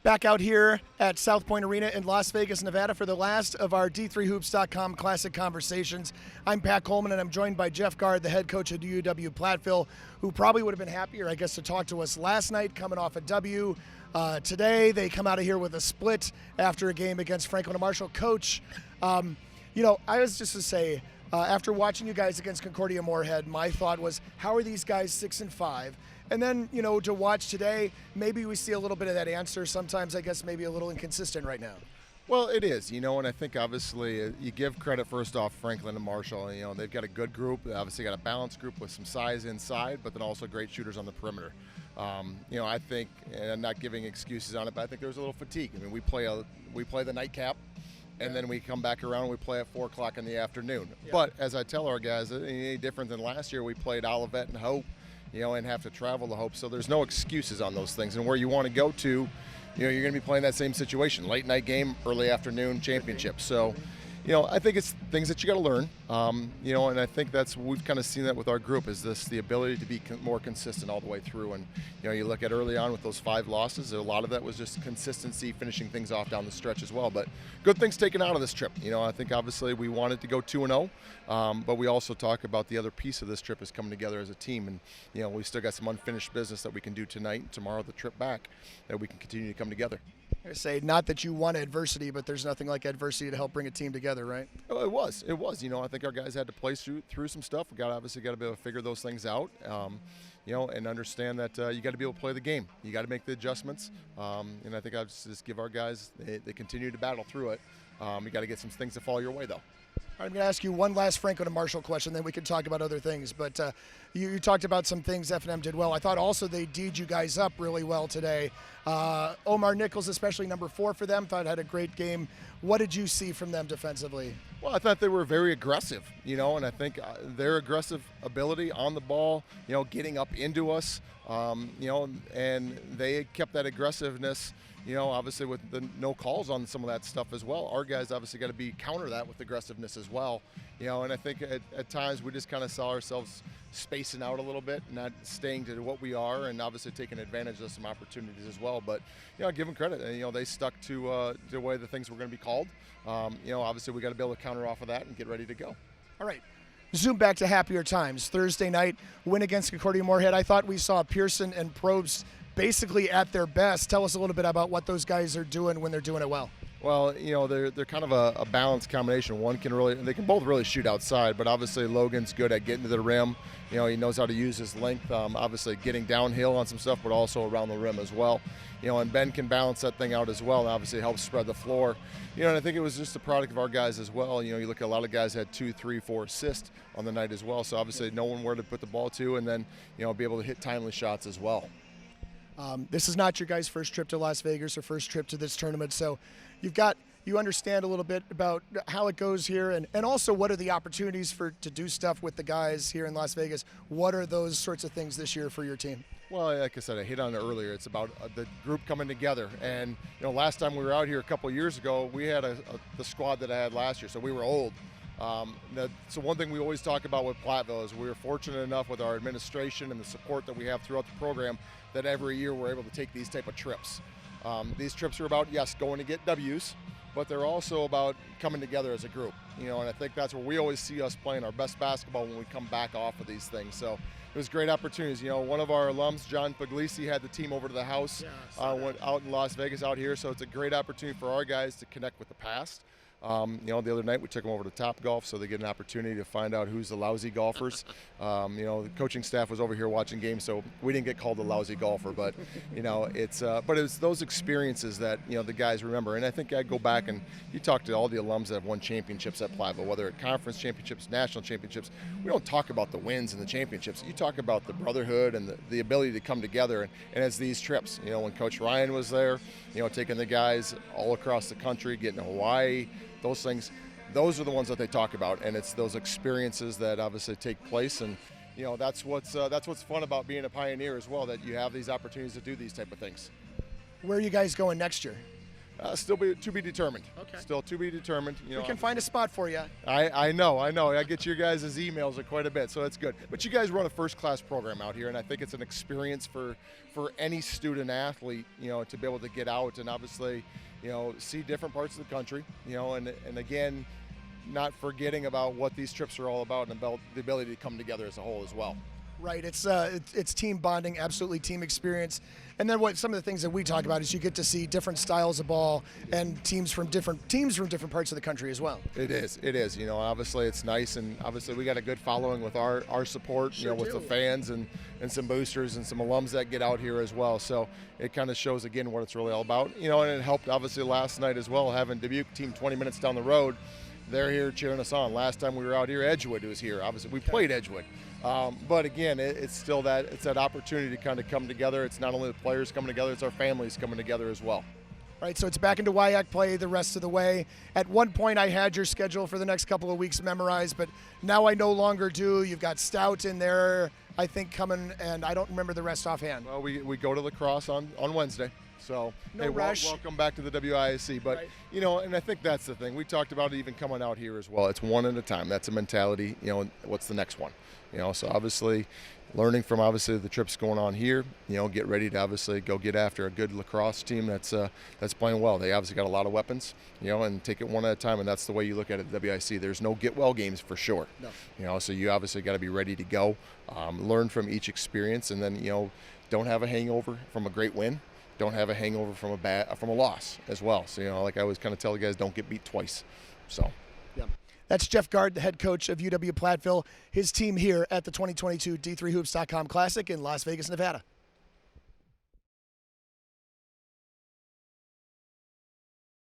Back out here at South Point Arena in Las Vegas, Nevada for the last of our D3Hoops.com Classic Conversations. I'm Pat Coleman, and I'm joined by Jeff Gard, the head coach of UW-Platteville, who probably would have been happier, I guess, to talk to us last night coming off a W. Today, they come out of here with a split after a game against Franklin and Marshall. Coach, I was just to say, after watching you guys against Concordia Moorhead, my thought was, how are these guys 6-5? And then, to watch today, maybe we see a little bit of that answer. Sometimes, I guess, maybe a little inconsistent right now. Well, it is, and I think obviously you give credit first off Franklin and Marshall. They've got a good group. They obviously got a balanced group with some size inside, but then also great shooters on the perimeter. I think, and I'm not giving excuses on it, but I think there's a little fatigue. I mean, we play the nightcap, and then we come back around and we play at 4 o'clock in the afternoon. Yeah. But as I tell our guys, it ain't any different than last year. We played Olivet and Hope, and have to travel to Hope. So there's no excuses on those things. And where you want to go to, you're going to be playing that same situation. Late night game, early afternoon championship. So, I think it's things that you got to learn. And I think we've kind of seen that with our group, is the ability to be more consistent all the way through. And, you look at early on with those 5 losses, a lot of that was just consistency, finishing things off down the stretch as well. But good things taken out of this trip. I think obviously we wanted to go 2-0, but we also talk about the other piece of this trip is coming together as a team. And, we still got some unfinished business that we can do tonight and tomorrow, the trip back, that we can continue to come together. I say, not that you want adversity, but there's nothing like adversity to help bring a team together, right? Oh, it was. I think our guys had to play through some stuff. We obviously got to be able to figure those things out, and understand that you got to be able to play the game. You got to make the adjustments, and I think I just give our guys, they continue to battle through it. You got to get some things to fall your way, though. I'm going to ask you one last Franklin and Marshall question, then we can talk about other things. But you talked about some things F&M did well. I thought also they D'd you guys up really well today. Omar Nichols, especially number 4 for them, thought had a great game. What did you see from them defensively? Well, I thought they were very aggressive, and I think their aggressive ability on the ball, getting up into us, and they kept that aggressiveness. Obviously with the no calls on some of that stuff as well. Our guys obviously got to counter that with aggressiveness as well. And I think at times we just kind of saw ourselves spacing out a little bit, not staying to what we are, and obviously taking advantage of some opportunities as well. But, give them credit. They stuck to the way the things were going to be called. Obviously we got to be able to counter off of that and get ready to go. All right. Zoom back to happier times. Thursday night, win against Concordia Moorhead. I thought we saw Pearson and Probst basically at their best. Tell us a little bit about what those guys are doing when they're doing it well. Well, they're kind of a balanced combination. They can both really shoot outside, but obviously Logan's good at getting to the rim. He knows how to use his length, obviously getting downhill on some stuff, but also around the rim as well. And Ben can balance that thing out as well, and obviously helps spread the floor. And I think it was just a product of our guys as well. You look at a lot of guys had 2, 3, 4 assists on the night as well. So obviously knowing where to put the ball to, and then, be able to hit timely shots as well. This is not your guys' first trip to Las Vegas or first trip to this tournament, so you understand a little bit about how it goes here, and also what are the opportunities to do stuff with the guys here in Las Vegas. What are those sorts of things this year for your team? Well, like I said, I hit on it earlier. It's about the group coming together. And, last time we were out here a couple years ago, we had the squad that I had last year, so we were old. So one thing we always talk about with Platteville is we were fortunate enough with our administration and the support that we have throughout the program that every year we're able to take these type of trips. These trips are about, yes, going to get W's, but they're also about coming together as a group. And I think that's where we always see us playing our best basketball when we come back off of these things. So it was great opportunities. One of our alums, John Puglisi, had the team over to the house, went out in Las Vegas out here. So it's a great opportunity for our guys to connect with the past. The other night we took them over to Top Golf, so they get an opportunity to find out who's the lousy golfers. The coaching staff was over here watching games, so we didn't get called a lousy golfer. But it's those experiences that the guys remember. And I think I go back and you talk to all the alums that have won championships at Platteville, whether at conference championships, national championships. We don't talk about the wins and the championships. You talk about the brotherhood and the ability to come together. And it's these trips. When Coach Ryan was there, taking the guys all across the country, getting to Hawaii. Those things, those are the ones that they talk about, and it's those experiences that obviously take place, and that's what's fun about being a pioneer as well, that you have these opportunities to do these type of things. Where are you guys going next year? Still to be determined. Okay. Still to be determined. We can find a spot for you. I know. I get your guys' emails quite a bit, so that's good. But you guys run a first-class program out here, and I think it's an experience for any student athlete, to be able to get out and obviously, see different parts of the country, and again, not forgetting about what these trips are all about and about the ability to come together as a whole as well. Right, it's team bonding, absolutely team experience, and then what some of the things that we talk about is you get to see different styles of ball and teams from different parts of the country as well. It is. Obviously it's nice, and obviously we got a good following with our support, Sure with do. the fans and some boosters and some alums that get out here as well. So it kind of shows again what it's really all about, and it helped obviously last night as well, having Dubuque team 20 minutes down the road. They're here cheering us on. Last time we were out here, Edgewood was here. Obviously, we played Edgewood. But again, it's still that opportunity to kind of come together. It's not only the players coming together, it's our families coming together as well. Right, so it's back into WIAC play the rest of the way. At one point, I had your schedule for the next couple of weeks memorized, but now I no longer do. You've got Stout in there, I think, coming, and I don't remember the rest offhand. Well, we go to lacrosse on Wednesday. So, No rush. Welcome back to the WIAC. But, Right. And I think that's the thing. We talked about it even coming out here as well. It's one at a time. That's a mentality. What's the next one? So obviously learning from obviously the trips going on here, get ready to obviously go get after a good lacrosse team that's playing well. They obviously got a lot of weapons, and take it one at a time, and that's the way you look at it at WIC. There's no get well games for sure. No. So you obviously got to be ready to go, learn from each experience, and then, don't have a hangover from a great win. Don't have a hangover from a loss as well. So, like I always kind of tell the guys, don't get beat twice. So. Yeah. That's Jeff Gard, the head coach of UW-Platteville, his team here at the 2022 D3Hoops.com Classic in Las Vegas, Nevada.